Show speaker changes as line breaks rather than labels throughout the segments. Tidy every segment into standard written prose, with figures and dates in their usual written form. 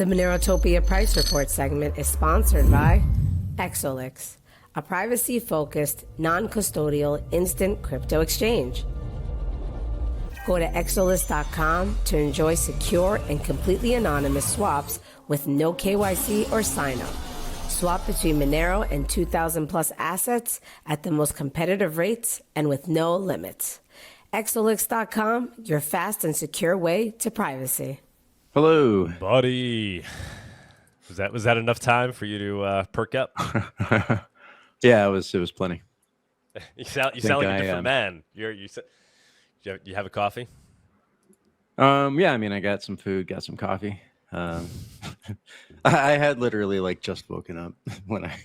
The MoneroTopia Price Report segment is sponsored by Exolix, a privacy-focused, non-custodial instant crypto exchange. Go to exolix.com to enjoy secure and completely anonymous swaps with no KYC or sign-up. Swap between Monero and 2,000 plus assets at the most competitive rates and with no limits. Exolix.com, your fast and secure way to privacy.
Hello,
buddy. Was that enough time for you to perk up?
Yeah, it was plenty.
You sound like a different man. You have a coffee?
Yeah, I mean, I got some food, got some coffee. I had literally like just woken up when I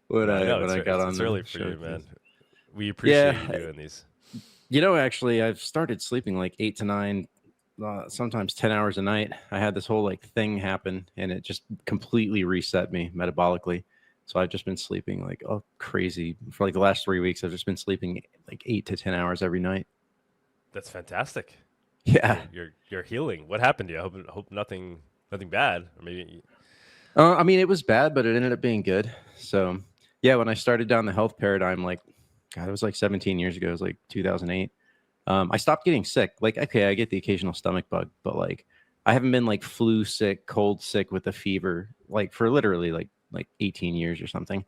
got on.
It's early for you, man. We appreciate you doing these.
Actually, I've started sleeping like 8 to 9. Sometimes 10 hours a night. I had this whole like thing happen and it just completely reset me metabolically. So I've just been sleeping like crazy for like the last 3 weeks. I've just been sleeping like 8 to 10 hours every night.
That's fantastic.
Yeah.
You're healing. What happened to you? I hope nothing bad. Or maybe
I mean, it was bad, but it ended up being good. So yeah, when I started down the health paradigm, like, God, it was like 17 years ago. It was like 2008. I stopped getting sick. Like, okay, I get the occasional stomach bug, but like, I haven't been like flu sick, cold sick with a fever, like for literally like 18 years or something.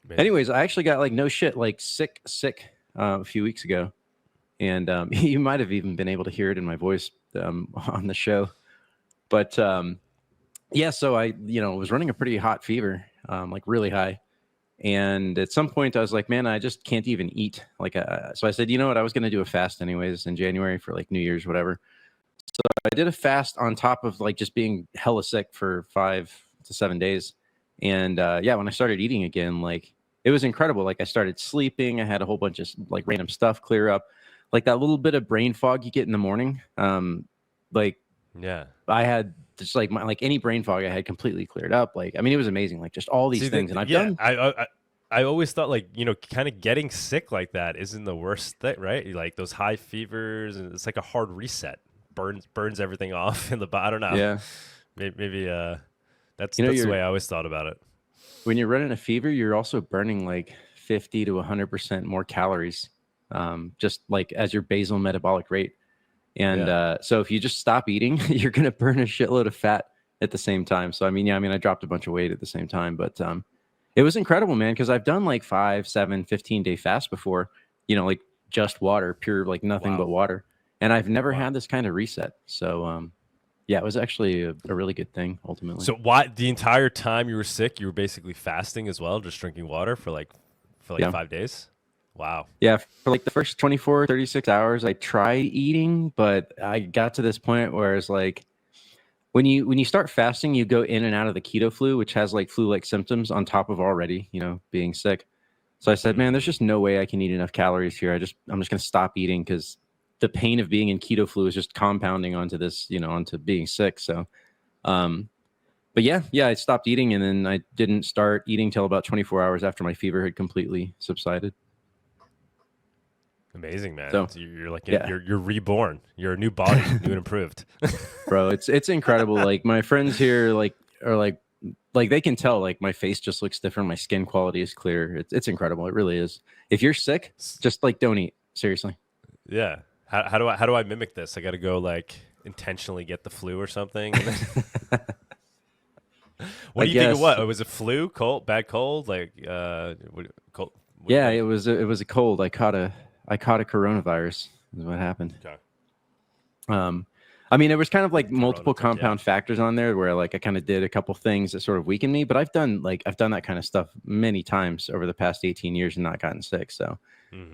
Man. Anyways, I actually got like no shit, like sick a few weeks ago. And you might have even been able to hear it in my voice on the show. But yeah, so I, was running a pretty hot fever, like really high. And at some point I was like, man, I just can't even eat. So I said, you know what? I was going to do a fast anyways in January for like New Year's, whatever. So I did a fast on top of like just being hella sick for 5 to 7 days. And yeah, when I started eating again, like it was incredible. Like I started sleeping. I had a whole bunch of like random stuff clear up, like that little bit of brain fog you get in the morning. Yeah, I had just like any brain fog I had completely cleared up. Like, I mean, it was amazing. Like just all these things. And I've done.
I always thought like, kind of getting sick like that isn't the worst thing, right? Like those high fevers and it's like a hard reset, burns everything off in the body. I don't know.
Yeah.
Maybe that's the way I always thought about it.
When you're running a fever, you're also burning like 50 to 100% more calories, just like as your basal metabolic rate. And so if you just stop eating, you're going to burn a shitload of fat at the same time. So, I dropped a bunch of weight at the same time, but it was incredible, man, because I've done like 5, 7, 15-day fast before, like just water, pure, like nothing but water. And I've never had this kind of reset. So, yeah, it was actually a really good thing ultimately.
So the entire time you were sick, you were basically fasting as well, just drinking water for like 5 days? Wow.
Yeah, for like the first 24, 36 hours, I tried eating, but I got to this point where it's like, when you start fasting, you go in and out of the keto flu, which has like flu-like symptoms on top of already, being sick. So I said, man, there's just no way I can eat enough calories here. I'm just going to stop eating because the pain of being in keto flu is just compounding onto this, onto being sick. So, but yeah, I stopped eating and then I didn't start eating till about 24 hours after my fever had completely subsided.
Amazing, man. So you're like, you're reborn. You're a new body, new and improved.
Bro, it's incredible. Like my friends here, are like they can tell, like my face just looks different. My skin quality is clear. It's incredible. It really is. If you're sick, just like don't eat. Seriously.
Yeah. How do I mimic this? I got to go like intentionally get the flu or something. What do you think of what? Was it flu? Cold? Bad cold? Like cold?
Yeah, it was a cold. I caught a coronavirus is what happened. Okay. It was kind of like multiple compound factors on there where like I kind of did a couple things that sort of weakened me, but I've done that kind of stuff many times over the past 18 years and not gotten sick. So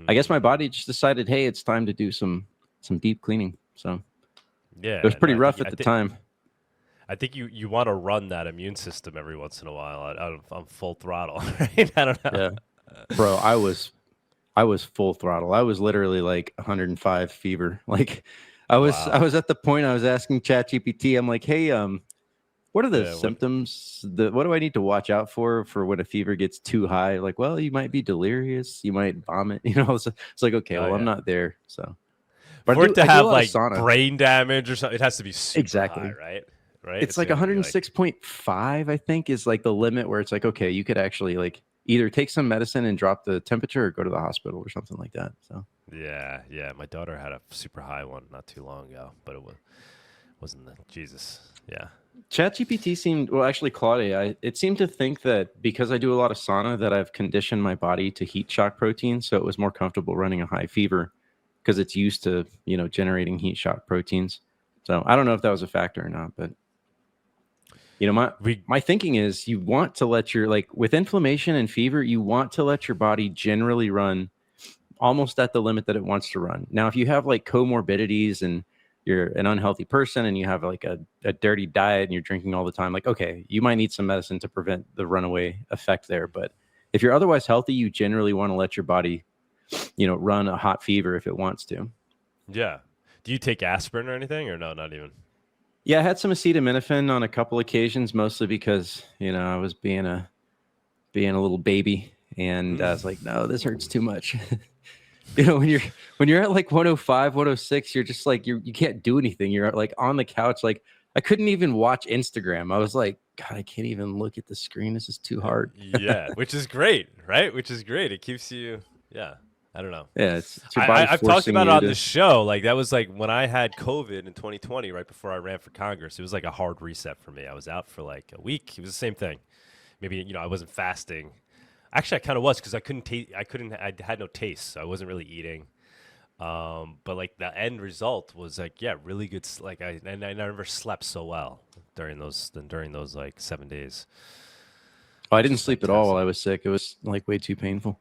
I guess my body just decided, hey, it's time to do some deep cleaning. So yeah, it was pretty rough at the time.
I think you want to run that immune system every once in a while on full throttle. Right? I don't know.
Yeah. Bro, I was full throttle. I was literally like 105 fever. Like I was at the point I was asking ChatGPT, I'm like, hey, what are the symptoms? What do I need to watch out for when a fever gets too high? Like, well, you might be delirious, you might vomit, It's like, okay, I'm not there. So
but for it to have like brain damage or something, it has to be super high, right? right?
It's like
gonna be
106.5, I think, is like the limit where it's like, okay, you could actually like either take some medicine and drop the temperature or go to the hospital or something like that. So
yeah. My daughter had a super high one not too long ago, but wasn't the Jesus. Yeah.
ChatGPT seemed, well, actually, Claudia, it seemed to think that because I do a lot of sauna, that I've conditioned my body to heat shock protein, so it was more comfortable running a high fever because it's used to, generating heat shock proteins. So I don't know if that was a factor or not, but my thinking is you want to let your, like, with inflammation and fever, you want to let your body generally run almost at the limit that it wants to run. Now, if you have like comorbidities and you're an unhealthy person and you have like a dirty diet and you're drinking all the time, like, okay, you might need some medicine to prevent the runaway effect there. But if you're otherwise healthy, you generally want to let your body, run a hot fever if it wants to.
Yeah. Do you take aspirin or anything, or no, not even?
Yeah, I had some acetaminophen on a couple occasions, mostly because, I was being a little baby and I was like, no, this hurts too much. When you're at like 105, 106, you're just like, you can't do anything. You're like on the couch. Like I couldn't even watch Instagram. I was like, God, I can't even look at the screen. This is too hard.
Yeah, which is great, right? Which is great. It keeps you, yeah. I don't know.
Yeah, it's your body
I've talked
forcing
about it
you
on
to...
the show. Like that was like when I had COVID in 2020, right before I ran for Congress. It was like a hard reset for me. I was out for like a week. It was the same thing. Maybe I wasn't fasting. Actually, I kind of was because I couldn't taste. I had no taste, so I wasn't really eating. But like the end result was like, yeah, really good. Like I never slept so well during those like 7 days.
Oh, I didn't sleep at all while I was sick. It was like way too painful.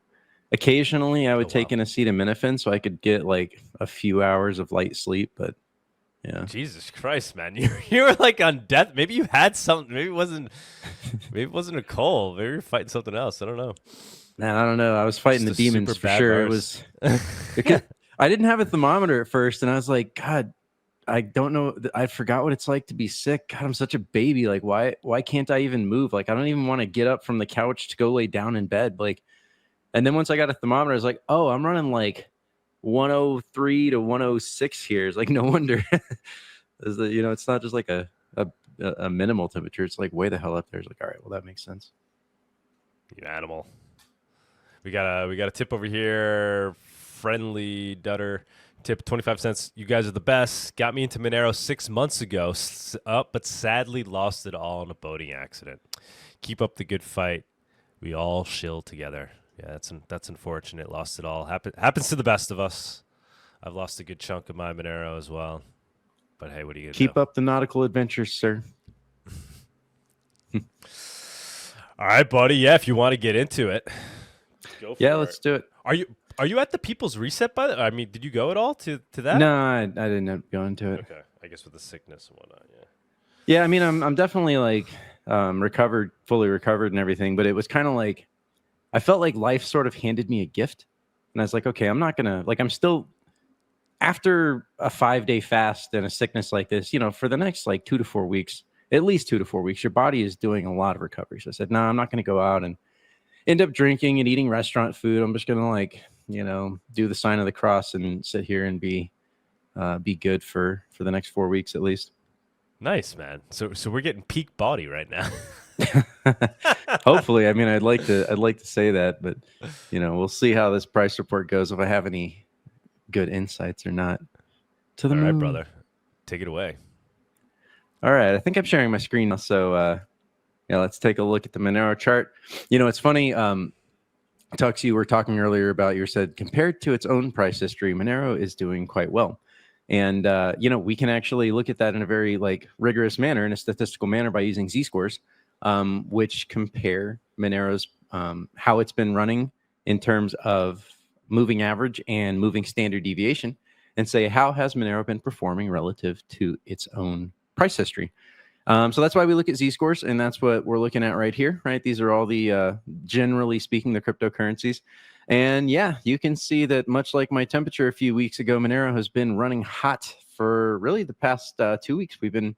Occasionally, I would take an acetaminophen so I could get like a few hours of light sleep. But yeah,
Jesus Christ, man, you were like on death. Maybe you had something. Maybe it wasn't a cold. Maybe you're fighting something else. I don't know.
Man, I don't know. I was fighting the demons for sure.
Virus.
It was because I didn't have a thermometer at first, and I was like, God, I don't know. I forgot what it's like to be sick. God, I'm such a baby. Like, why can't I even move? Like, I don't even want to get up from the couch to go lay down in bed. Like, and then once I got a thermometer, I was like, oh, I'm running like 103 to 106 here. It's like, no wonder. It's not just like a minimal temperature. It's like way the hell up there. It's like, all right, well, that makes sense.
You animal. We got a tip over here. Friendly Dutter tip, 25 cents. You guys are the best. Got me into Monero 6 months ago, but sadly lost it all in a boating accident. Keep up the good fight. We all shill together. Yeah, that's unfortunate. Lost it all. Happens to the best of us. I've lost a good chunk of my Monero as well. But hey, what are you gonna
Keep up the nautical adventures, sir.
All right, buddy. Yeah, if you want to get into it, go for it.
Let's do it.
Are you at the People's Reset by the? I mean, did you go at all to that?
No, I didn't end up going to it.
Okay, I guess with the sickness and whatnot. Yeah.
Yeah, I mean, I'm definitely like fully recovered and everything, but it was kind of like I felt like life sort of handed me a gift, and I was like, okay, I'm not gonna I'm still after a 5-day fast and a sickness like this, for the next like 2 to 4 weeks, at least 2 to 4 weeks, your body is doing a lot of recovery. So I said, no, I'm not going to go out and end up drinking and eating restaurant food. I'm just going to do the sign of the cross and sit here and be good for the next 4 weeks at least.
Nice, man. So we're getting peak body right now.
Hopefully. I mean, I'd like to say that, but we'll see how this price report goes, if I have any good insights or not. To the moon.
All right, brother. Take it away.
All right. I think I'm sharing my screen now. So let's take a look at the Monero chart. It's funny. Tux, you were talking earlier about, you said compared to its own price history, Monero is doing quite well. And, we can actually look at that in a very rigorous manner, in a statistical manner, by using Z-scores, which compare Monero's, how it's been running in terms of moving average and moving standard deviation, and say, how has Monero been performing relative to its own price history? So that's why we look at Z-scores, and that's what we're looking at right here, right? These are all the, generally speaking, the cryptocurrencies. And yeah, you can see that much like my temperature a few weeks ago, Monero has been running hot for really the past 2 weeks. We've been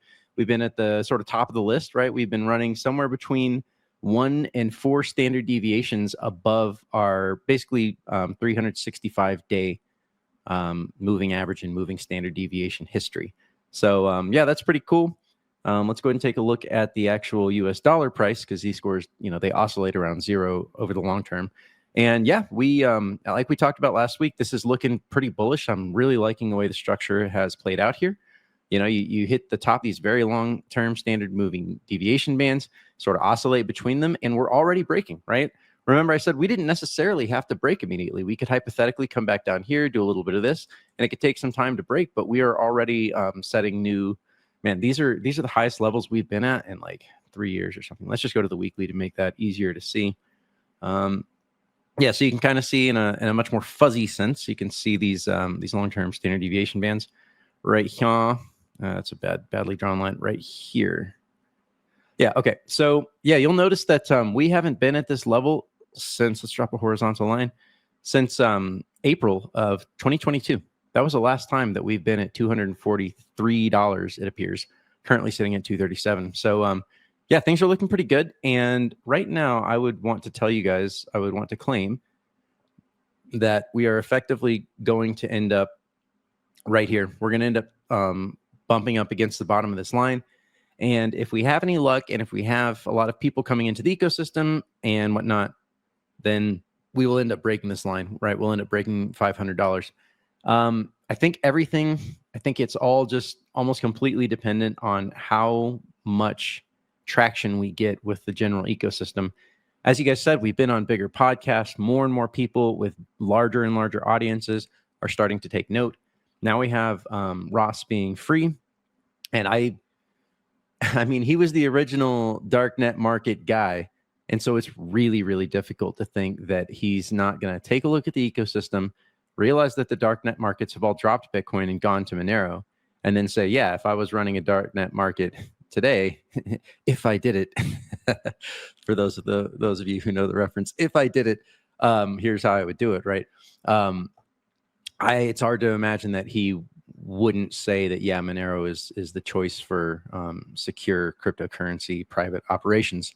at the sort of top of the list, right? We've been running somewhere between 1 and 4 standard deviations above our basically 365-day moving average and moving standard deviation history. So yeah, that's pretty cool. Let's go ahead and take a look at the actual US dollar price, because these scores, they oscillate around zero over the long term. And yeah, we like we talked about last week, this is looking pretty bullish. I'm really liking the way the structure has played out here. You hit the top, these very long-term standard moving deviation bands, sort of oscillate between them, and we're already breaking, right? Remember, I said we didn't necessarily have to break immediately. We could hypothetically come back down here, do a little bit of this, and it could take some time to break, but we are already setting new, man, these are the highest levels we've been at in like 3 years or something. Let's just go to the weekly to make that easier to see. Yeah, so you can kind of see in a much more fuzzy sense, you can see these long-term standard deviation bands right here. That's a badly drawn line right here. Yeah, okay. So yeah, you'll notice that we haven't been at this level since, let's drop a horizontal line, since April of 2022. That was the last time that we've been at $243, it appears, currently sitting at 237. So yeah, things are looking pretty good. And right now, I would want to tell you guys, I would want to claim that we are effectively going to end up right here. We're going to end up bumping up against the bottom of this line. And if we have any luck, and if we have a lot of people coming into the ecosystem and whatnot, then we will end up breaking this line, right? We'll end up breaking $500. I think it's all just almost completely dependent on how much traction we get with the general ecosystem. As you guys said, we've been on bigger podcasts. More and more people with larger and larger audiences are starting to take note. Now we have Ross being free. And I mean, he was the original darknet market guy. And so it's really, really difficult to think that he's not going to take a look at the ecosystem, realize that the darknet markets have all dropped Bitcoin and gone to Monero, and then say, yeah, if I was running a darknet market today, if I did it, for those of you who know the reference, if I did it, here's how I would do it, right? It's hard to imagine that he wouldn't say that, yeah, Monero is the choice for secure cryptocurrency private operations.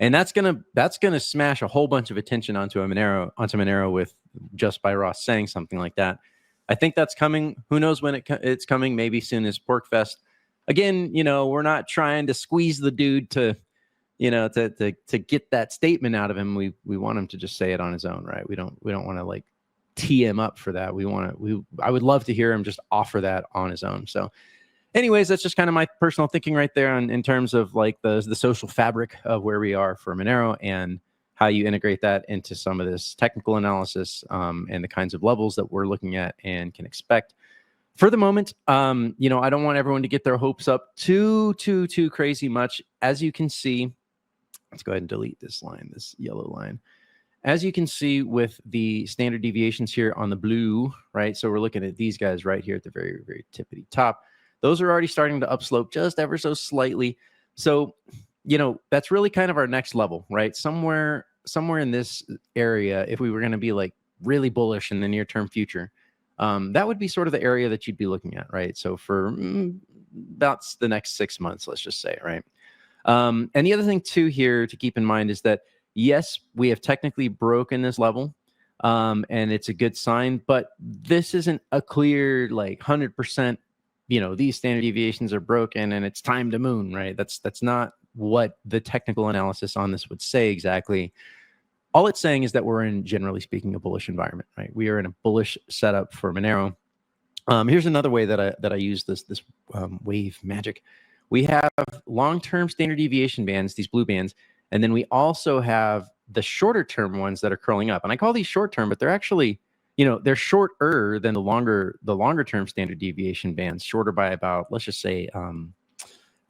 And that's gonna smash a whole bunch of attention onto Monero with just by Ross saying something like that. I think that's coming. Who knows when it's coming? Maybe soon as Porkfest. Again, we're not trying to squeeze the dude to get that statement out of him. We want him to just say it on his own, right? We don't want to like tee him up for that. I would love to hear him just offer that on his own. So anyways, that's just kind of my personal thinking right there in terms of like the social fabric of where we are for Monero and how you integrate that into some of this technical analysis and the kinds of levels that we're looking at and can expect. For the moment, I don't want everyone to get their hopes up too crazy much. As you can see, let's go ahead and delete this line, this yellow line. As you can see with the standard deviations here on the blue, right? So we're looking at these guys right here at the very, very tippity top. Those are already starting to upslope just ever so slightly. So, that's really kind of our next level, right? Somewhere in this area, if we were going to be like really bullish in the near term future, that would be sort of the area that you'd be looking at, right? So for about the next 6 months, let's just say, right? And the other thing too here to keep in mind is that, yes, we have technically broken this level, and it's a good sign, but this isn't a clear like 100%, these standard deviations are broken and it's time to moon, right? That's not what the technical analysis on this would say exactly. All it's saying is that we're in, generally speaking, a bullish environment, right? We are in a bullish setup for Monero. Here's another way that I use this wave magic. We have long-term standard deviation bands, these blue bands, and then we also have the shorter term ones that are curling up. And I call these short term, but they're actually, they're shorter than the longer term standard deviation bands, shorter by about, let's just say,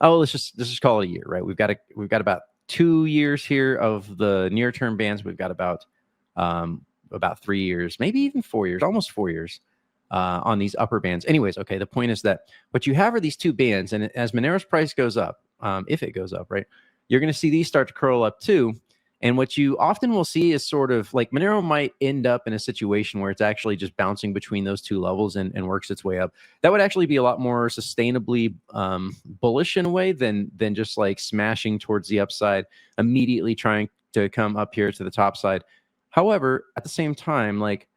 let's just call it a year, right? We've got about 2 years here of the near term bands. We've got about 3 years, maybe even 4 years, almost 4 years on these upper bands. Anyways, okay, the point is that what you have are these two bands, and as Monero's price goes up, if it goes up, right, you're going to see these start to curl up too. And what you often will see is sort of like Monero might end up in a situation where it's actually just bouncing between those two levels and works its way up. That would actually be a lot more sustainably bullish in a way than just like smashing towards the upside, immediately trying to come up here to the top side. However, at the same time, like,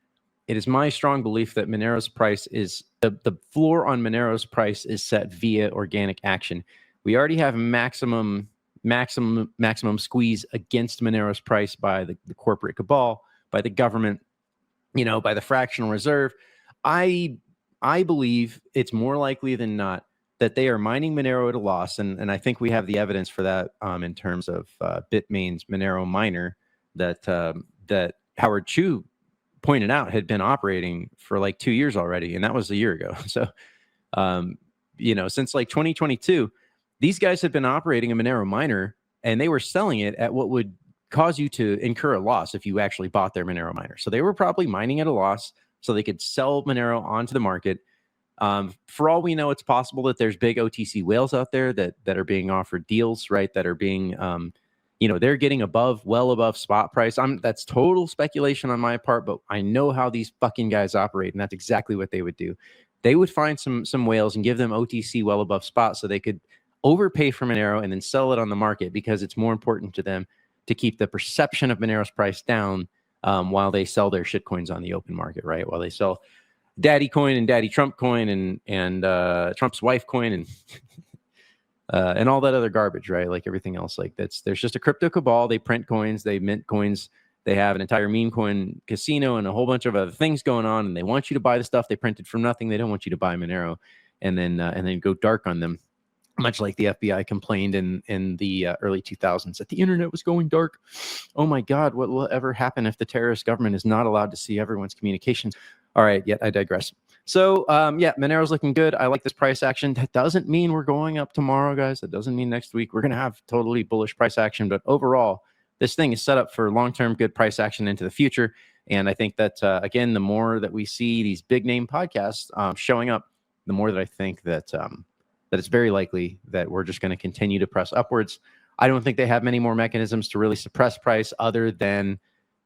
it is my strong belief that Monero's price is the floor on Monero's price is set via organic action. We already have maximum squeeze against Monero's price by the corporate cabal, by the government, by the fractional reserve. I believe it's more likely than not that they are mining Monero at a loss, and I think we have the evidence for that in terms of Bitmain's Monero miner that Howard Chu pointed out had been operating for like 2 years already, and that was a year ago. So, since like 2022, these guys had been operating a Monero miner, and they were selling it at what would cause you to incur a loss if you actually bought their Monero miner. So they were probably mining at a loss so they could sell Monero onto the market. For all we know, it's possible that there's big OTC whales out there that are being offered deals, right? That are being, they're getting well above spot price. That's total speculation on my part, but I know how these fucking guys operate, and that's exactly what they would do. They would find some whales and give them OTC well above spot so they could overpay for Monero and then sell it on the market, because it's more important to them to keep the perception of Monero's price down while they sell their shit coins on the open market, right? While they sell Daddy Coin and Daddy Trump Coin and Trump's wife coin and all that other garbage, right? Like everything else, there's just a crypto cabal. They print coins, they mint coins, they have an entire meme coin casino and a whole bunch of other things going on, and they want you to buy the stuff they printed from nothing. They don't want you to buy Monero and then go dark on them. Much like the FBI complained in the early 2000s that the internet was going dark. Oh my God, what will ever happen if the terrorist government is not allowed to see everyone's communications? All right, I digress. So, Monero's looking good. I like this price action. That doesn't mean we're going up tomorrow, guys. That doesn't mean next week we're going to have totally bullish price action. But overall, this thing is set up for long-term good price action into the future. And I think that, again, the more that we see these big name podcasts showing up, the more that I think that it's very likely that we're just going to continue to press upwards. I don't think they have many more mechanisms to really suppress price other than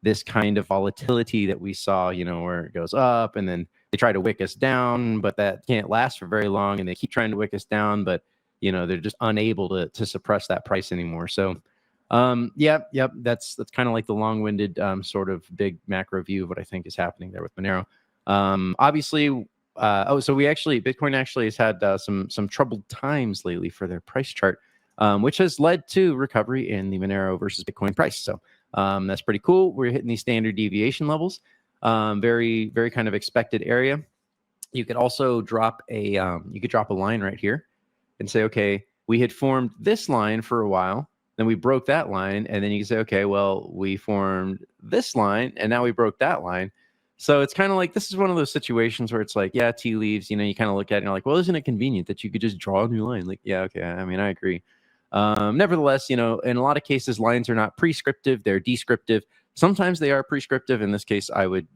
this kind of volatility that we saw, where it goes up and then they try to wick us down, but that can't last for very long. And they keep trying to wick us down, but they're just unable to suppress that price anymore. So, that's kind of like the long-winded sort of big macro view of what I think is happening there with Monero. Obviously, Bitcoin actually has had some troubled times lately for their price chart, which has led to recovery in the Monero versus Bitcoin price. So that's pretty cool. We're hitting these standard deviation levels, very, very kind of expected area. You could also drop a line right here and say, okay, we had formed this line for a while, then we broke that line, and then you can say, okay, well, we formed this line, and now we broke that line. So it's kind of like, this is one of those situations where it's like, yeah, tea leaves, you kind of look at it and you're like, well, isn't it convenient that you could just draw a new line? Like, yeah, okay. I mean, I agree. Nevertheless, in a lot of cases, lines are not prescriptive, they're descriptive. Sometimes they are prescriptive. In this case, I would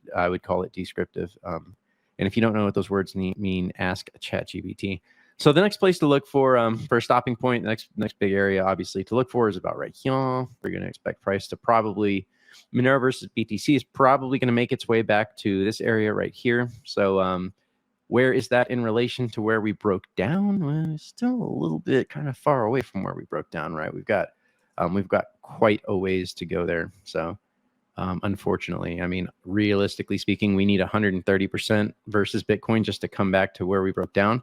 call it descriptive. And if you don't know what those words mean, ask ChatGPT. So the next place to look for a stopping point, the next big area, obviously, to look for is about right here. We're going to expect price to probably, Monero versus BTC is probably going to make its way back to this area right here. So where is that in relation to where we broke down? Well, it's still a little bit kind of far away from where we broke down, right? We've got quite a ways to go there. So unfortunately, I mean, realistically speaking, we need 130% versus Bitcoin just to come back to where we broke down.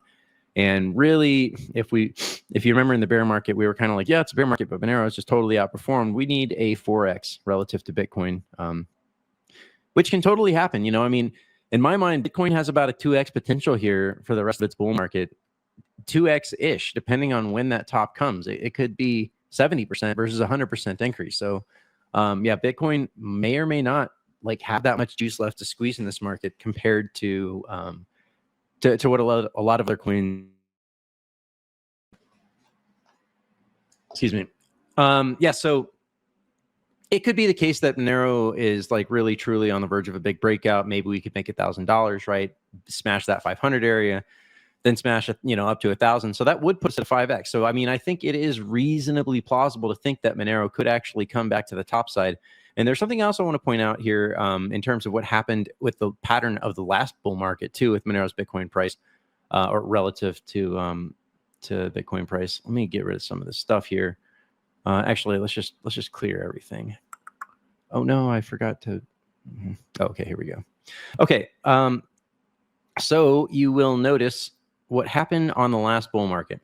And really, if you remember in the bear market, we were kind of like, yeah, it's a bear market, but Monero is just totally outperformed. We need a 4x relative to Bitcoin, which can totally happen. I mean, in my mind, Bitcoin has about a 2x potential here for the rest of its bull market, 2x-ish, depending on when that top comes. It could be 70% versus 100% increase. So, Bitcoin may or may not have that much juice left to squeeze in this market compared to what a lot of other coins. Excuse me. So it could be the case that Monero is really truly on the verge of a big breakout. Maybe we could make $1,000, right? Smash that 500 area, then smash it, up to 1,000. So that would put us at 5x. So I mean, I think it is reasonably plausible to think that Monero could actually come back to the top side. And there's something else I want to point out here in terms of what happened with the pattern of the last bull market too, with Monero's Bitcoin price or relative to Bitcoin price. Let me get rid of some of this stuff here. Actually, let's just clear everything. Oh no, I forgot to. Okay, here we go. Okay, so you will notice what happened on the last bull market.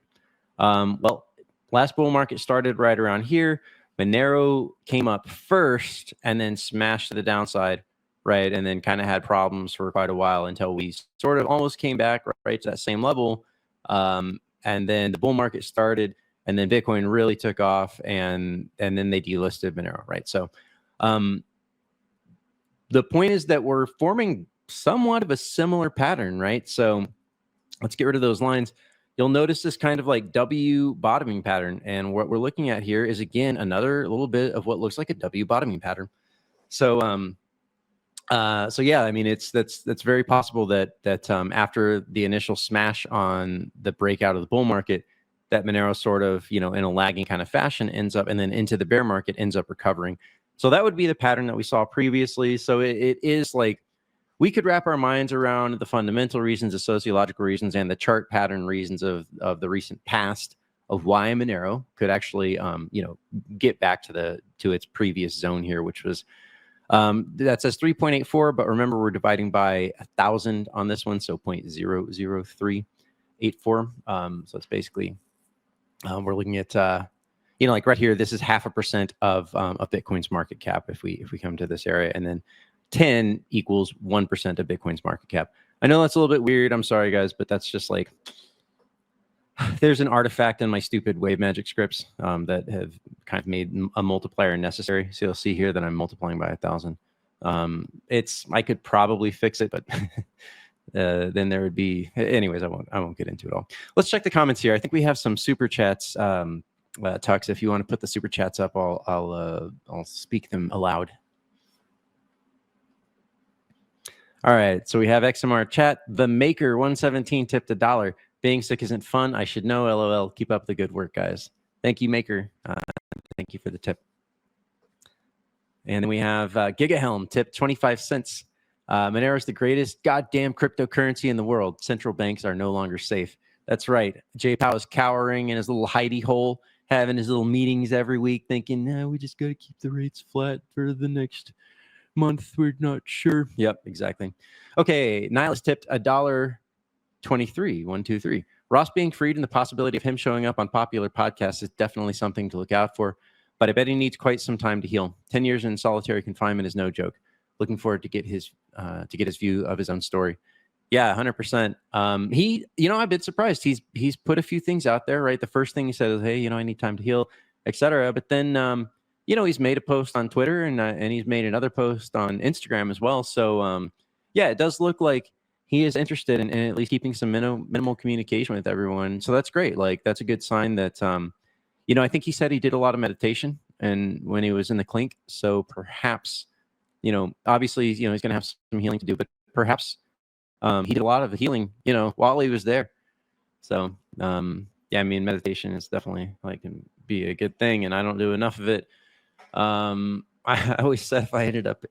Well, last bull market started right around here. Monero came up first and then smashed to the downside, right? And then kind of had problems for quite a while until we sort of almost came back right to that same level. And then the bull market started, and then Bitcoin really took off, and then they delisted Monero, right? So the point is that we're forming somewhat of a similar pattern, right? So let's get rid of those lines. You'll notice this kind of like W bottoming pattern. And what we're looking at here is, again, another little bit of what looks like a W bottoming pattern. So, so yeah, I mean, that's very possible that after the initial smash on the breakout of the bull market, that Monero sort of, in a lagging kind of fashion ends up, and then into the bear market ends up recovering. So that would be the pattern that we saw previously. So it is like, we could wrap our minds around the fundamental reasons, the sociological reasons, and the chart pattern reasons of the recent past of why Monero could actually, get back to its previous zone here, which was that says 3.84. But remember, we're dividing by 1,000 on this one, so 0.00384. So it's basically we're looking at like right here. This is 0.5% of Bitcoin's market cap if we come to this area, and then 10 equals 1% of Bitcoin's market cap. I know that's a little bit weird. I'm sorry, guys, but that's just like, there's an artifact in my stupid wave magic scripts that have kind of made a multiplier necessary. So you'll see here that I'm multiplying by 1,000. I could probably fix it, but then there would be, anyways, I won't get into it all. Let's check the comments here. I think we have some super chats. Tux, if you want to put the super chats up, I'll speak them aloud. All right, so we have XMR chat. The Maker 117 tipped $1. Being sick isn't fun. I should know. LOL. Keep up the good work, guys. Thank you, Maker. Thank you for the tip. And then we have Gigahelm tipped 25 cents. Monero is the greatest goddamn cryptocurrency in the world. Central banks are no longer safe. That's right. Jay Powell is cowering in his little hidey hole, having his little meetings every week, thinking, no, we just got to keep the rates flat for the next month. We're not sure. Yep, exactly. Okay, Nihilist tipped $1.23. 123. Ross being freed and the possibility of him showing up on popular podcasts is definitely something to look out for, but I bet he needs quite some time to heal. 10 years in solitary confinement is no joke. Looking forward to get his view of his own story. Yeah, 100%. I've been surprised. He's put a few things out there, right? The first thing he said is, hey, I need time to heal, etc. But then he's made a post on Twitter and he's made another post on Instagram as well. So yeah, it does look like he is interested in at least keeping some minimal communication with everyone. So that's great. Like, that's a good sign that I think he said he did a lot of meditation and when he was in the clink. So perhaps, obviously, he's going to have some healing to do, but perhaps he did a lot of healing, while he was there. So yeah, I mean, meditation is definitely can be a good thing, and I don't do enough of it. I always said if I ended up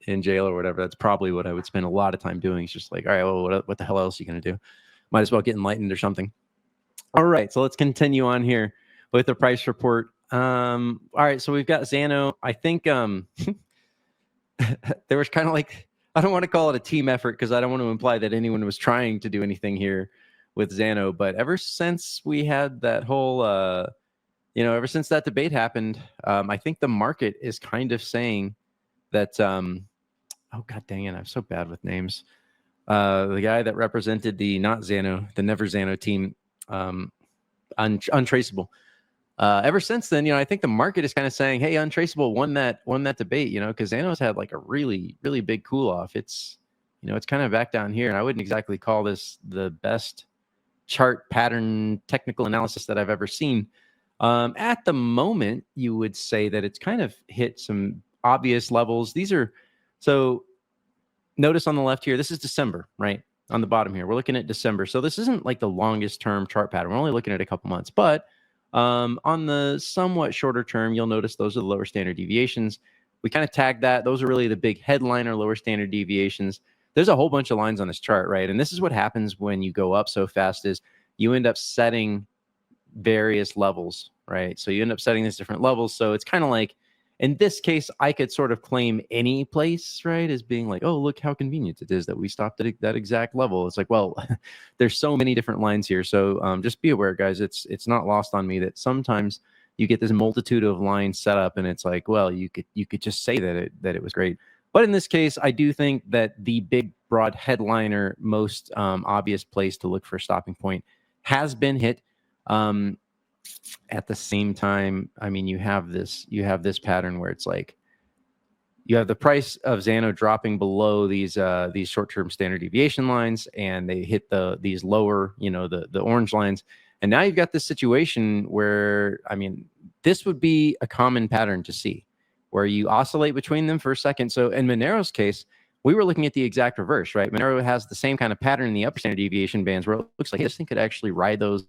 in jail or whatever, that's probably what I would spend a lot of time doing. It's just like, all right, well, what the hell else are you going to do? Might as well get enlightened or something. All right, so let's continue on here with the price report. All right, so we've got Xano. I think there was kind of like, I don't want to call it a team effort because I don't want to imply that anyone was trying to do anything here with Xano. But ever since we had that whole, ever since that debate happened, I think the market is kind of saying that, oh, God dang it, I'm so bad with names. The guy that represented the not Xano, the never Xano team, Untraceable. Ever since then, I think the market is kind of saying, hey, Untraceable won that debate, because Xano's had like a really, really big cool off. It's, it's kind of back down here. And I wouldn't exactly call this the best chart pattern technical analysis that I've ever seen. At the moment, you would say that it's kind of hit some obvious levels. So notice on the left here, this is December, right? On the bottom here, we're looking at December. So this isn't like the longest term chart pattern. We're only looking at a couple months, but on the somewhat shorter term, you'll notice those are the lower standard deviations. We kind of tagged that. Those are really the big headliner lower standard deviations. There's a whole bunch of lines on this chart, right? And this is what happens when you go up so fast is you end up setting various levels, right? So you end up setting these different levels. So it's kind of like in this case, I could sort of claim any place, right, as being like, oh, look how convenient it is that we stopped at that exact level. It's like, well, there's so many different lines here. So just be aware, guys. It's not lost on me that sometimes you get this multitude of lines set up, and it's like, well, you could just say that it was great. But in this case, I do think that the big, broad headliner, most obvious place to look for a stopping point has been hit. At the same time, I mean, you have this pattern where it's like you have the price of Xano dropping below these short-term standard deviation lines, and they hit these lower, the orange lines. And now you've got this situation where, I mean, this would be a common pattern to see, where you oscillate between them for a second. So in Monero's case, we were looking at the exact reverse, right? Monero has the same kind of pattern in the upper standard deviation bands where it looks like this thing could actually ride those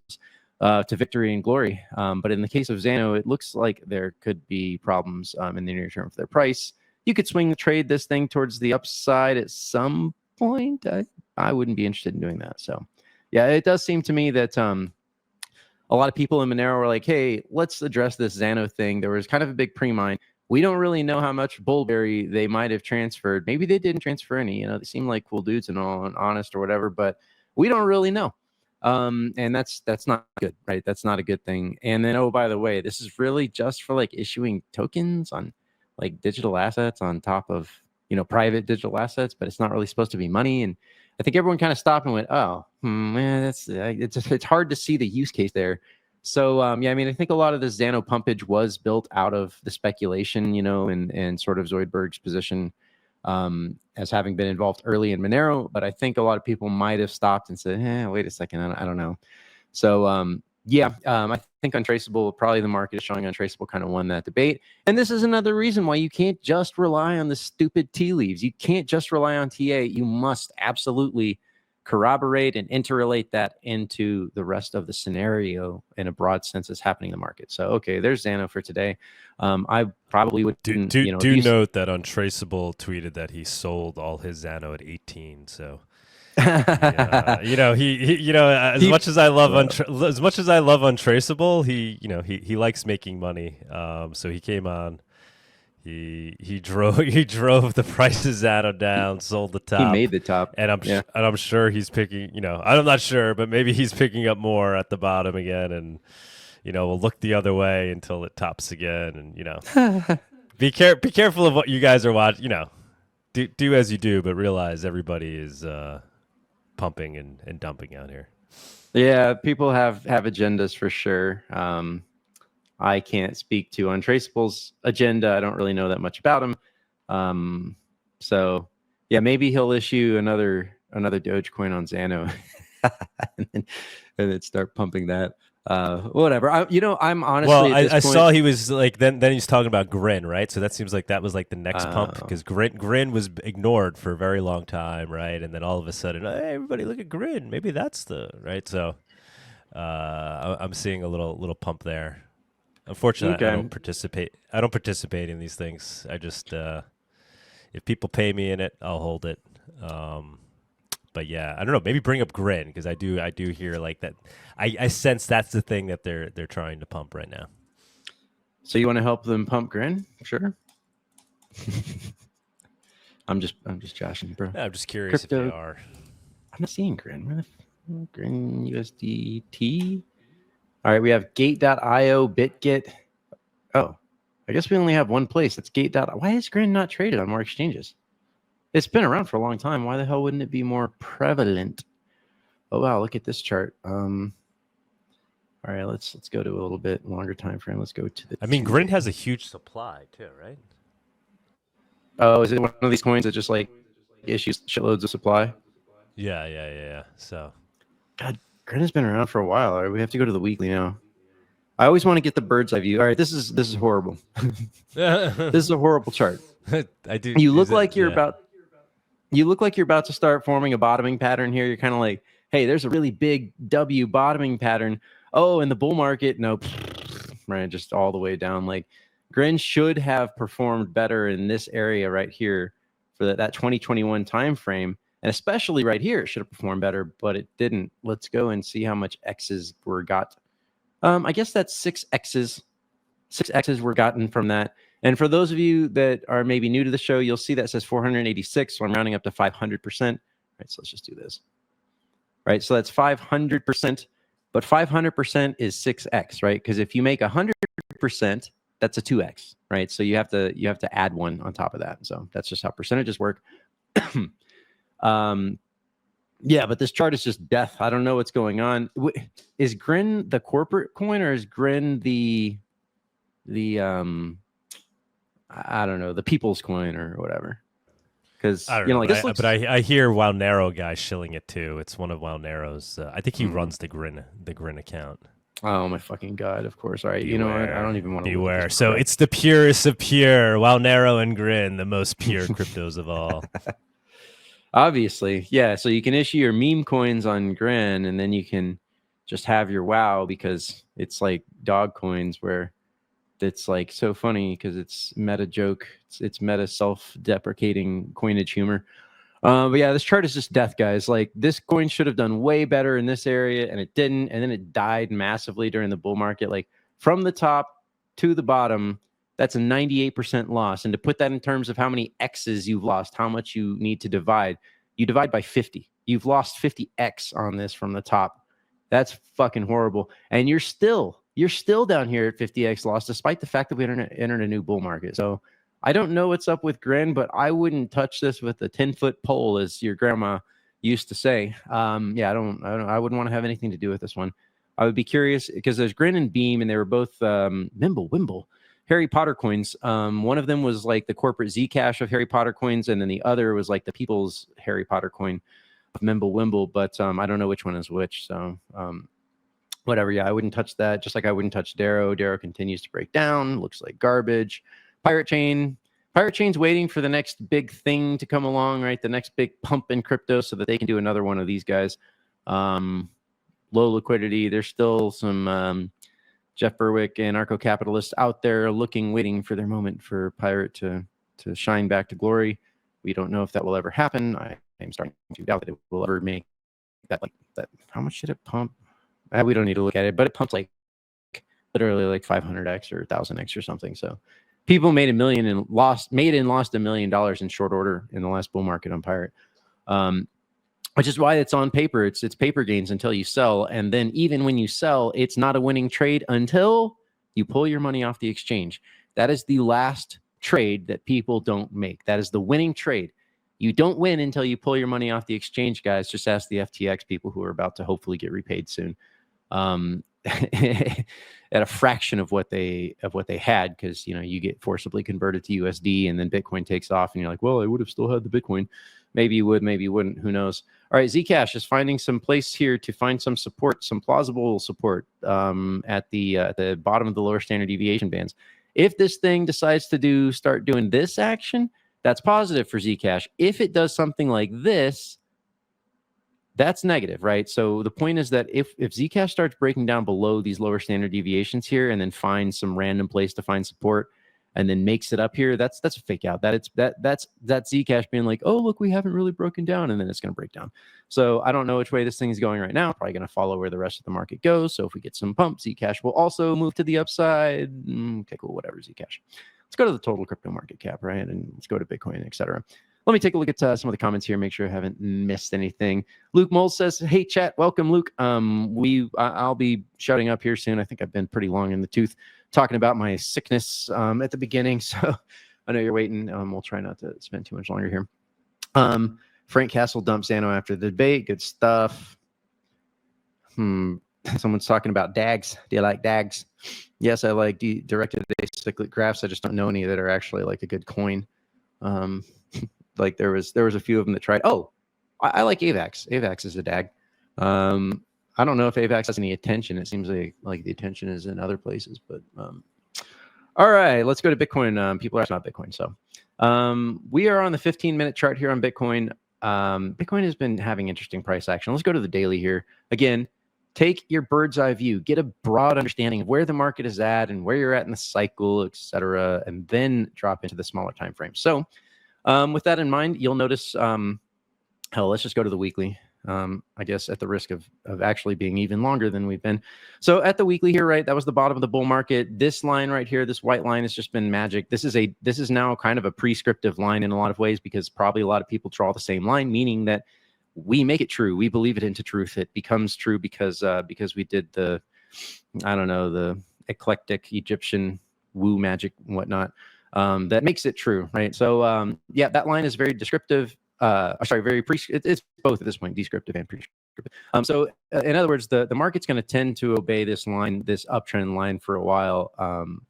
to victory and glory. But in the case of Xano, it looks like there could be problems in the near term for their price. You could swing the trade this thing towards the upside at some point. I wouldn't be interested in doing that. So yeah, it does seem to me that a lot of people in Monero were like, hey, let's address this Xano thing. There was kind of a big pre-mine. We don't really know how much bullberry they might have transferred. Maybe they didn't transfer any. They seem like cool dudes and all and honest or whatever, but we don't really know. And that's not good, right? That's not a good thing. And then, oh, by the way, this is really just for like issuing tokens on like digital assets on top of, private digital assets, but it's not really supposed to be money. And I think everyone kind of stopped and went, oh, man, it's hard to see the use case there. So, yeah, I mean, I think a lot of this Xano pumpage was built out of the speculation, and sort of Zoidberg's position as having been involved early in Monero. But I think a lot of people might have stopped and said, wait a second, I don't know. So, yeah, I think Untraceable, probably the market is showing Untraceable kind of won that debate. And this is another reason why you can't just rely on the stupid tea leaves. You can't just rely on TA. You must absolutely corroborate and interrelate that into the rest of the scenario in a broad sense that's happening in the market. So, okay, there's Xano for today. I probably would
do note that Untraceable tweeted that he sold all his Xano at 18. So, as much as I love Untraceable, he likes making money. So he came on. He drove the prices Xano down, sold the top.
He made the top,
and I'm sure he's picking. I'm not sure, but maybe he's picking up more at the bottom again, and we'll look the other way until it tops again, and be careful of what you guys are watching. Do as you do, but realize everybody is pumping and dumping out here.
Yeah, people have agendas for sure. I can't speak to Untraceable's agenda. I don't really know that much about him. So yeah, maybe he'll issue another Dogecoin on Xano and then start pumping that. Whatever. I'm honestly.
Well, I saw he was like then he's talking about Grin, right? So that seems like that was like the next pump because Grin was ignored for a very long time, right? And then all of a sudden, hey, everybody look at Grin. Maybe that's the right. So I'm seeing a little pump there. Unfortunately, okay. I don't participate in these things. I just if people pay me in it, I'll hold it. But yeah, I don't know. Maybe bring up Grin because I do hear like that. I sense that's the thing that they're trying to pump right now.
So you want to help them pump Grin? Sure. I'm just joshing, bro.
Yeah, I'm just curious Crypto. If they are.
I'm not seeing Grin. Where the Grin USDT? All right, we have Gate.io, BitGet. Oh, I guess we only have one place. That's Gate. Why is Grin not traded on more exchanges? It's been around for a long time. Why the hell wouldn't it be more prevalent? Oh wow, look at this chart. All right, let's go to a little bit longer time frame. Let's go to the.
I mean, Grin has a huge supply too, right?
Oh, is it one of these coins that just like issues shitloads of supply?
Yeah. So,
God, Grin has been around for a while. All right, we have to go to the weekly now. I always want to get the bird's eye view. All right, this is horrible. This is a horrible chart.
I do.
You look like you're about. You look like you're about to start forming a bottoming pattern here. You're kind of like, hey, there's a really big W bottoming pattern. Oh, in the bull market, nope, right, just all the way down. Like Grin should have performed better in this area right here for that 2021 time frame, and especially right here, it should have performed better, but it didn't. Let's go and see how much X's were got. I guess that's 6 X's. 6 X's were gotten from that. And for those of you that are maybe new to the show, you'll see that says 486. So I'm rounding up to 500%. Right. So let's just do this. Right. So that's 500%. But 500% is 6x, right? Because if you make 100%, that's a 2x, right? So you have to add one on top of that. So that's just how percentages work. Yeah, but this chart is just death. I don't know what's going on. Is Grin the corporate coin, or is Grin the I don't know, the people's coin or whatever? Because
I don't know,
like
but,
this looks...
I hear Monero guy shilling it too. It's one of Monero's. I think he runs the Grin account.
Oh my fucking god! Of course. All right.
Beware.
You know what? I don't even want to
beware. So it's the purest of pure. Monero and Grin, the most pure cryptos of all.
Obviously, yeah. So you can issue your meme coins on Grin, and then you can just have your WoW, because it's like dog coins, where it's like so funny because it's meta joke. It's meta self-deprecating coinage humor. But yeah, this chart is just death, guys. Like, this coin should have done way better in this area, and it didn't. And then it died massively during the bull market. Like, from the top to the bottom, that's a 98% loss. And to put that in terms of how many X's you've lost, how much you need to divide, you divide by 50. You've lost 50X on this from the top. That's fucking horrible. And you're still down here at 50X loss, despite the fact that we entered a new bull market. So I don't know what's up with Grin, but I wouldn't touch this with a 10-foot pole, as your grandma used to say. Yeah, I wouldn't want to have anything to do with this one. I would be curious, because there's Grin and Beam, and they were both Wimble Harry Potter coins. One of them was like the corporate Zcash of Harry Potter coins, and then the other was like the people's Harry Potter coin of Wimble. But I don't know which one is which. So whatever. Yeah, I wouldn't touch that. Just like I wouldn't touch Darrow. Darrow continues to break down. Looks like garbage. Pirate Chain's waiting for the next big thing to come along, right? The next big pump in crypto, so that they can do another one of these guys. Low liquidity. There's still some Jeff Berwick and anarcho-capitalists out there waiting for their moment for Pirate to shine back to glory. We don't know if that will ever happen. I am starting to doubt that it will ever make that. Like that. How much did it pump? We don't need to look at it, but it pumped like literally like 500x or 1000x or something. So people made $1 million and lost $1 million in short order in the last bull market on Pirate, which is why it's on paper. It's paper gains until you sell, and then even when you sell, it's not a winning trade until you pull your money off the exchange. That is the last trade that people don't make. That is the winning trade. You don't win until you pull your money off the exchange, guys. Just ask the FTX people, who are about to hopefully get repaid soon. At a fraction of what they had, because you get forcibly converted to USD, and then Bitcoin takes off, and you're like, well, I would have still had the Bitcoin. Maybe you would, maybe you wouldn't. Who knows? All right, Zcash is finding some place here to find some support, some plausible support at the bottom of the lower standard deviation bands. If this thing decides to start doing this action, that's positive for Zcash. If it does something like this, that's negative, right? So the point is that if Zcash starts breaking down below these lower standard deviations here, and then finds some random place to find support, and then makes it up here, that's a fake out. That's Zcash being like, oh, look, we haven't really broken down, and then it's going to break down. So I don't know which way this thing is going right now. Probably going to follow where the rest of the market goes. So if we get some pump, Zcash will also move to the upside. Okay, cool, whatever, Zcash. Let's go to the total crypto market cap, right? And let's go to Bitcoin, etc. Let me take a look at some of the comments here, make sure I haven't missed anything. Luke Moles says, hey, chat, welcome, Luke. I'll be shutting up here soon. I think I've been pretty long in the tooth talking about my sickness at the beginning, so I know you're waiting. We'll try not to spend too much longer here. Frank Castle dumped Xano after the debate. Good stuff. Someone's talking about DAGs. Do you like DAGs? Yes, I like directed acyclic graphs. I just don't know any that are actually like a good coin. Like there was a few of them that tried. Oh, I like AVAX. AVAX is a DAG. I don't know if AVAX has any attention. It seems like the attention is in other places. But all right, let's go to Bitcoin. People are asking about Bitcoin. So we are on the 15-minute chart here on Bitcoin. Bitcoin has been having interesting price action. Let's go to the daily here. Again, take your bird's eye view. Get a broad understanding of where the market is at and where you're at in the cycle, etc., and then drop into the smaller time frame. So with that in mind, you'll notice, hell, let's just go to the weekly. I guess at the risk of actually being even longer than we've been. So at the weekly here, right, that was the bottom of the bull market. This line right here, this white line has just been magic. This is now kind of a prescriptive line in a lot of ways, because probably a lot of people draw the same line, meaning that we make it true. We believe it into truth. It becomes true because we did the, I don't know, the eclectic Egyptian woo magic and whatnot. That makes it true, right? So yeah, that line is very descriptive. Very it's both at this point, descriptive and prescriptive. So in other words, the market's going to tend to obey this line, this uptrend line, for a while,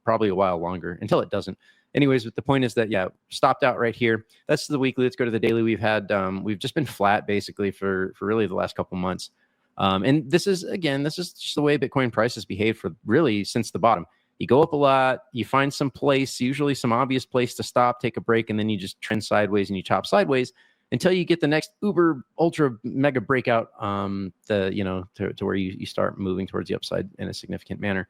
probably a while longer, until it doesn't. Anyways, but the point is that, yeah, stopped out right here. That's the weekly. Let's go to the daily. We've just been flat basically for really the last couple months. And this is just the way Bitcoin price has behaved for really since the bottom. You go up a lot, you find some place, usually some obvious place to stop, take a break, and then you just trend sideways and you chop sideways until you get the next uber ultra mega breakout, to where you start moving towards the upside in a significant manner.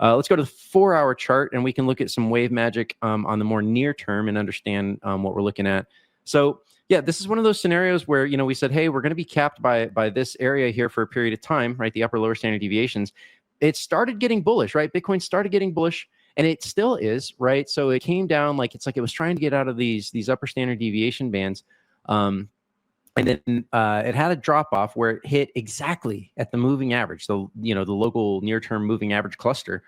Let's go to the 4-hour chart, and we can look at some wave magic on the more near term and understand what we're looking at. So yeah, this is one of those scenarios where, we said, hey, we're going to be capped by this area here for a period of time, right? The upper lower standard deviations. It started getting bullish, right? Bitcoin started getting bullish, and it still is, right? So it came down like it was trying to get out of these upper standard deviation bands. And then it had a drop off where it hit exactly at the moving average, the local near-term moving average cluster.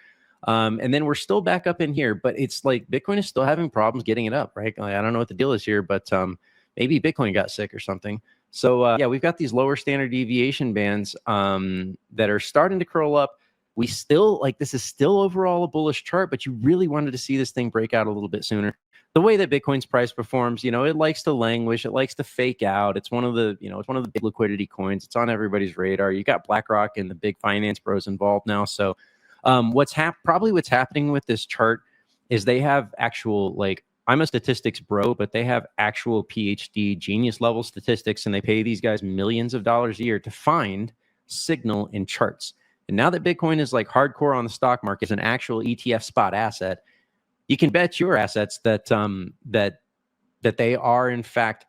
And then we're still back up in here, but it's like Bitcoin is still having problems getting it up, right? I don't know what the deal is here, but maybe Bitcoin got sick or something. So yeah, we've got these lower standard deviation bands that are starting to curl up. We still, this is still overall a bullish chart, but you really wanted to see this thing break out a little bit sooner. The way that Bitcoin's price performs, it likes to languish, it likes to fake out. It's one of the, it's one of the big liquidity coins. It's on everybody's radar. You got BlackRock and the big finance bros involved now. So what's happening with this chart is they have actual, I'm a statistics bro, but they have actual PhD genius level statistics, and they pay these guys millions of dollars a year to find signal in charts. And now that Bitcoin is hardcore on the stock market, as an actual ETF spot asset, you can bet your assets that that they are in fact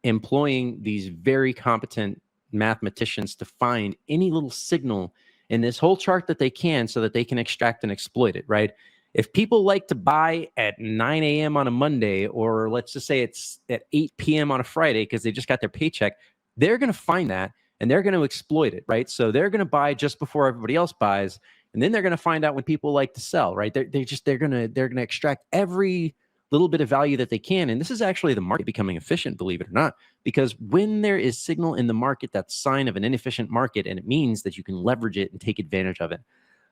employing these very competent mathematicians to find any little signal in this whole chart that they can, so that they can extract and exploit it, right? If people like to buy at 9 a.m. on a Monday, or let's just say it's at 8 p.m. on a Friday because they just got their paycheck, they're going to find that and they're going to exploit it, right? So they're going to buy just before everybody else buys. And then they're going to find out when people like to sell, right? They're going to extract every little bit of value that they can. And this is actually the market becoming efficient, believe it or not, because when there is signal in the market, that's a sign of an inefficient market, and it means that you can leverage it and take advantage of it.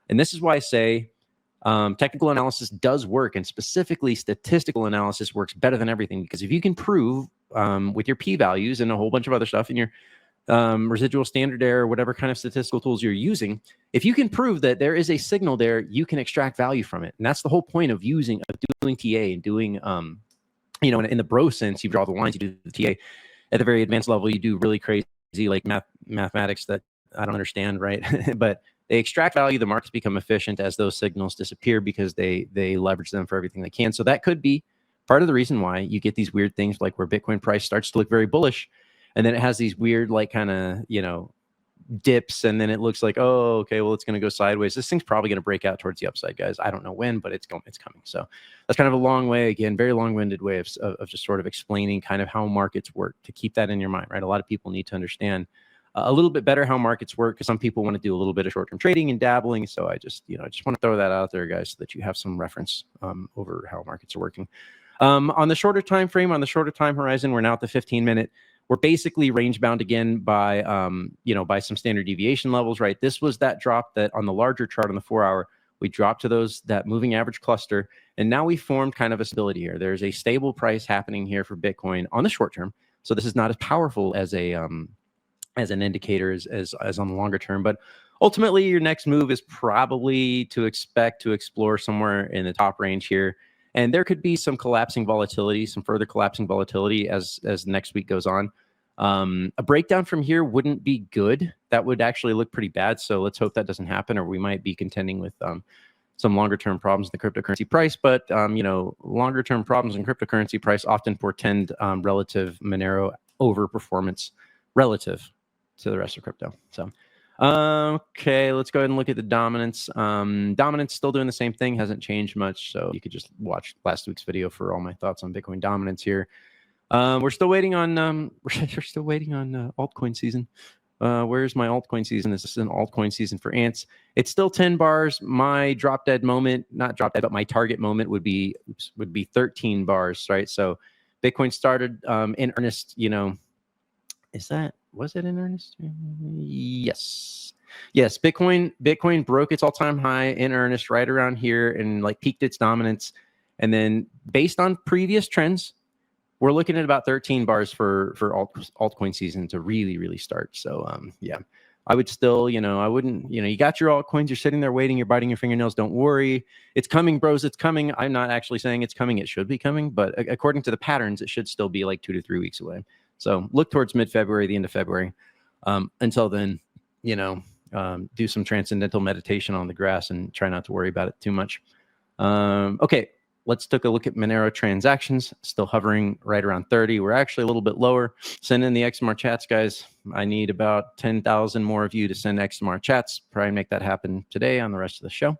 And this is why I say technical analysis does work, and specifically statistical analysis works better than everything, because if you can prove with your p-values and a whole bunch of other stuff in your residual standard error, whatever kind of statistical tools you're using, if you can prove that there is a signal there, you can extract value from it. And that's the whole point of doing TA and doing, in the bro sense, you draw the lines, you do the TA. At the very advanced level, you do really crazy mathematics that I don't understand, right? But they extract value. The markets become efficient as those signals disappear, because they leverage them for everything they can. So that could be part of the reason why you get these weird things, like where Bitcoin price starts to look very bullish, and then it has these weird, dips, and then it looks like, oh, okay, well, it's going to go sideways. This thing's probably going to break out towards the upside, guys. I don't know when, but it's coming. So that's kind of a long way, again, very long-winded way of just sort of explaining kind of how markets work, to keep that in your mind, right? A lot of people need to understand a little bit better how markets work, because some people want to do a little bit of short-term trading and dabbling. So I just want to throw that out there, guys, so that you have some reference over how markets are working. On the shorter time frame, on the shorter time horizon, we're now at the 15-minute. We're basically range bound again by by some standard deviation levels, right? This was that drop that on the larger chart on the 4-hour, we dropped to that moving average cluster, and now we formed kind of a stability here. There's a stable price happening here for Bitcoin on the short term. So this is not as powerful as an indicator as on the longer term, but ultimately your next move is probably to expect to explore somewhere in the top range here. And there could be some collapsing volatility, some further collapsing volatility as next week goes on. A breakdown from here wouldn't be good. That would actually look pretty bad. So let's hope that doesn't happen, or we might be contending with some longer term problems in the cryptocurrency price. But longer term problems in cryptocurrency price often portend relative Monero overperformance. Relative. to the rest of crypto. So, okay, let's go ahead and look at the dominance. Dominance still doing the same thing, hasn't changed much. So you could just watch last week's video for all my thoughts on Bitcoin dominance here. We're still waiting on altcoin season. Where's my altcoin season? This is an altcoin season for ants. It's still 10 bars. My drop dead moment, not drop dead, but my target moment would be 13 bars, right? So Bitcoin started in earnest, you know, was it in earnest? Yes. Bitcoin broke its all-time high in earnest right around here and like peaked its dominance. And then based on previous trends, we're looking at about 13 bars for altcoin season to really start. So yeah, I would still, you know, I wouldn't, you know, you got your altcoins, you're sitting there waiting, you're biting your fingernails. Don't worry. It's coming, bros. It's coming. I'm not actually saying it's coming. It should be coming, but according to the patterns, it should still be like 2 to 3 weeks away. So look towards mid-February, the end of February. Until then, you know, do some transcendental meditation on the grass and try not to worry about it too much. Okay. Let's take a look at Monero transactions, still hovering right around 30. We're actually a little bit lower. Send in the XMR chats, guys. I need about 10,000 more of you to send XMR chats. Probably make that happen today on the rest of the show.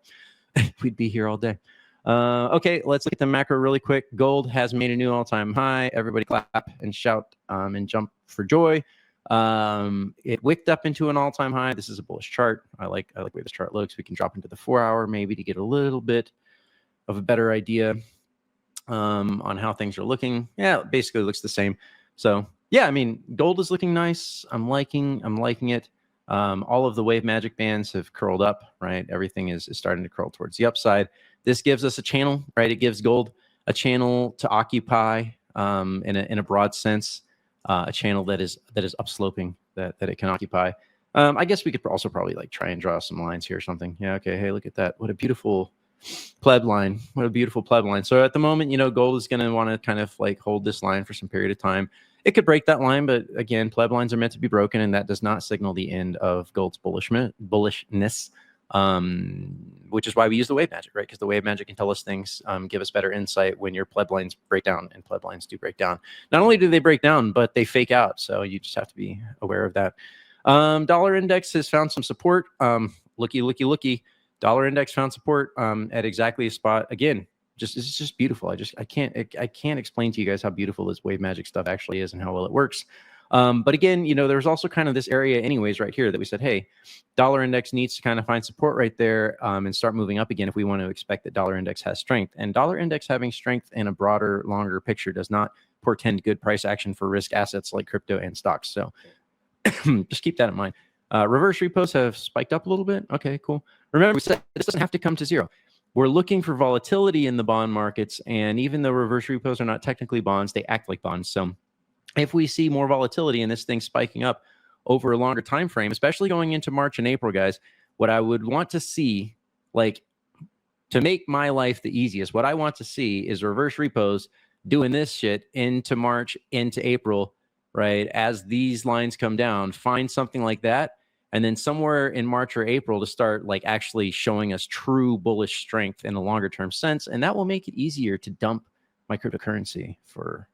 We'd be here all day. Okay, let's look at the macro really quick. Gold has made a new all-time high. Everybody clap and shout and jump for joy. It wicked up into an all-time high. This is a bullish chart. I like the way this chart looks. We can drop into the 4-hour maybe to get a little bit of a better idea on how things are looking. Yeah, it basically looks the same. So yeah, I mean, gold is looking nice. I'm liking it. All of the wave magic bands have curled up, right? Everything is starting to curl towards the upside. This gives us a channel, right? It gives gold a channel to occupy in a broad sense, a channel that is upsloping that it can occupy. I guess we could also probably like try and draw some lines here or something. Yeah, okay. Hey, look at that. What a beautiful pleb line. What a beautiful pleb line. So at the moment, you know, gold is going to want to kind of like hold this line for some period of time. It could break that line, but again, pleb lines are meant to be broken, and that does not signal the end of gold's bullishness, which is why we use the wave magic, right? Because the wave magic can tell us things, give us better insight when your pleb lines break down, and pleb lines do break down. Not only do they break down, but they fake out. So you just have to be aware of that. Dollar index has found some support. Looky. Dollar index found support at exactly a spot. Again, it's just beautiful. I can't explain to you guys how beautiful this wave magic stuff actually is and how well it works. But again, you know, there's also kind of this area anyways right here that we said, hey, dollar index needs to kind of find support right there and start moving up again if we want to expect that dollar index has strength. And dollar index having strength in a broader, longer picture does not portend good price action for risk assets like crypto and stocks. So just keep that in mind. Reverse repos have spiked up a little bit. Okay, cool. Remember, we said this doesn't have to come to zero. We're looking for volatility in the bond markets, and even though reverse repos are not technically bonds, they act like bonds. So if we see more volatility and this thing spiking up over a longer time frame, especially going into March and April, guys, what I would want to see, like to make my life the easiest, what I want to see is reverse repos doing this shit into March, into April, right? As these lines come down, find something like that. And then somewhere in March or April to start like actually showing us true bullish strength in a longer term sense. And that will make it easier to dump my cryptocurrency for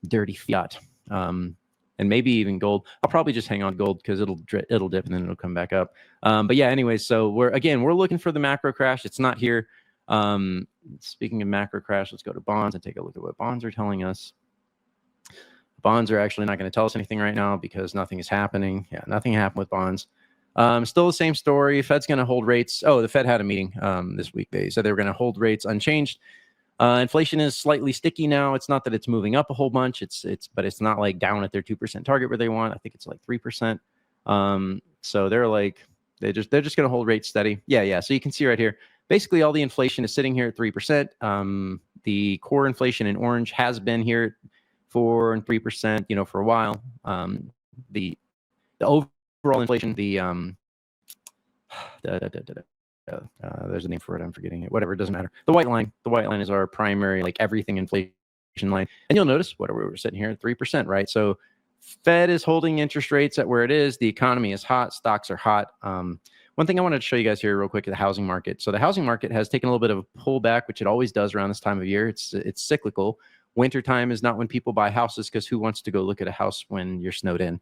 dirty fiat. And maybe even gold. I'll probably just hang on gold because it'll dip and then it'll come back up. But yeah, anyways, so we're looking for the macro crash. It's not here. Speaking of macro crash, let's go to bonds and take a look at what bonds are telling us. Bonds are actually not going to tell us anything right now because nothing is happening. Yeah, nothing happened with bonds. Still the same story. Fed's going to hold rates. Oh, the Fed had a meeting this week. They said they were going to hold rates unchanged. Inflation is slightly sticky now. It's not that it's moving up a whole bunch. But it's not like down at their 2% target where they want. I think it's like 3%. So they're just going to hold rates steady. Yeah. So you can see right here, basically all the inflation is sitting here at 3%. The core inflation in orange has been here 4% and 3%, you know, for a while. The overall inflation, there's a name for it. I'm forgetting it. Whatever, it doesn't matter. The white line is our primary, like everything inflation line. And you'll notice whatever we're sitting here at 3%, right? So Fed is holding interest rates at where it is. The economy is hot. Stocks are hot. One thing I wanted to show you guys here real quick is the housing market. So the housing market has taken a little bit of a pullback, which it always does around this time of year. It's cyclical. Wintertime is not when people buy houses because who wants to go look at a house when you're snowed in?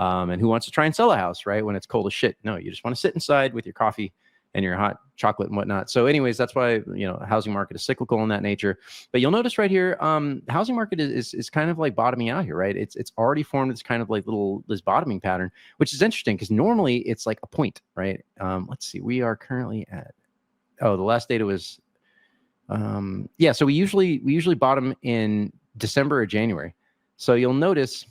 And who wants to try and sell a house, right? When it's cold as shit. No, you just want to sit inside with your coffee and your hot chocolate and whatnot. So anyways, that's why, the housing market is cyclical in that nature. But you'll notice right here, the housing market is kind of like bottoming out here, right? It's already formed this kind of like this bottoming pattern, which is interesting because normally it's like a point, right? Let's see, we are currently at, the last data was, so we usually bottom in December or January. So you'll notice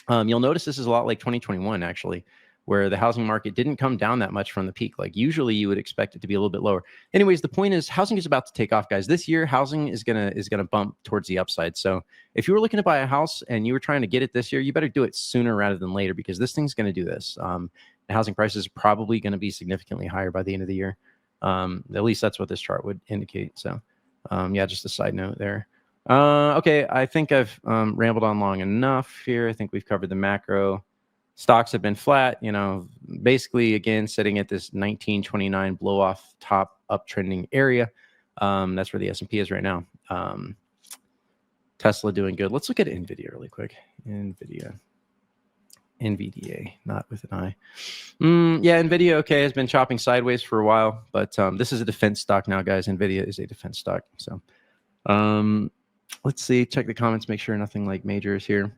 this is a lot like 2021 actually, where the housing market didn't come down that much from the peak. Like usually you would expect it to be a little bit lower. Anyways, the point is housing is about to take off, guys. This year, housing is gonna bump towards the upside. So if you were looking to buy a house and you were trying to get it this year, you better do it sooner rather than later because this thing's gonna do this. The housing prices are probably gonna be significantly higher by the end of the year. At least that's what this chart would indicate. So just a side note there. Okay, I think I've rambled on long enough here. I think we've covered the macro. Stocks have been flat, basically, again, sitting at this 1929 blow off top uptrending area. That's where the S&P is right now. Tesla doing good. Let's look at NVIDIA really quick. NVIDIA, not with an I. NVIDIA, okay, has been chopping sideways for a while, but this is a defense stock now, guys. NVIDIA is a defense stock. So let's see, check the comments, make sure nothing like major is here.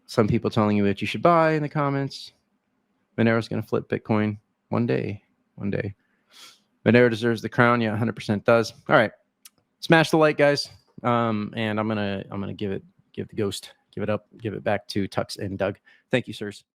Some people telling you what you should buy in the comments. Monero's going to flip Bitcoin one day. Monero deserves the crown. Yeah, 100% does. All right, smash the like, guys. And I'm gonna give it back to Tux and Doug. Thank you, sirs.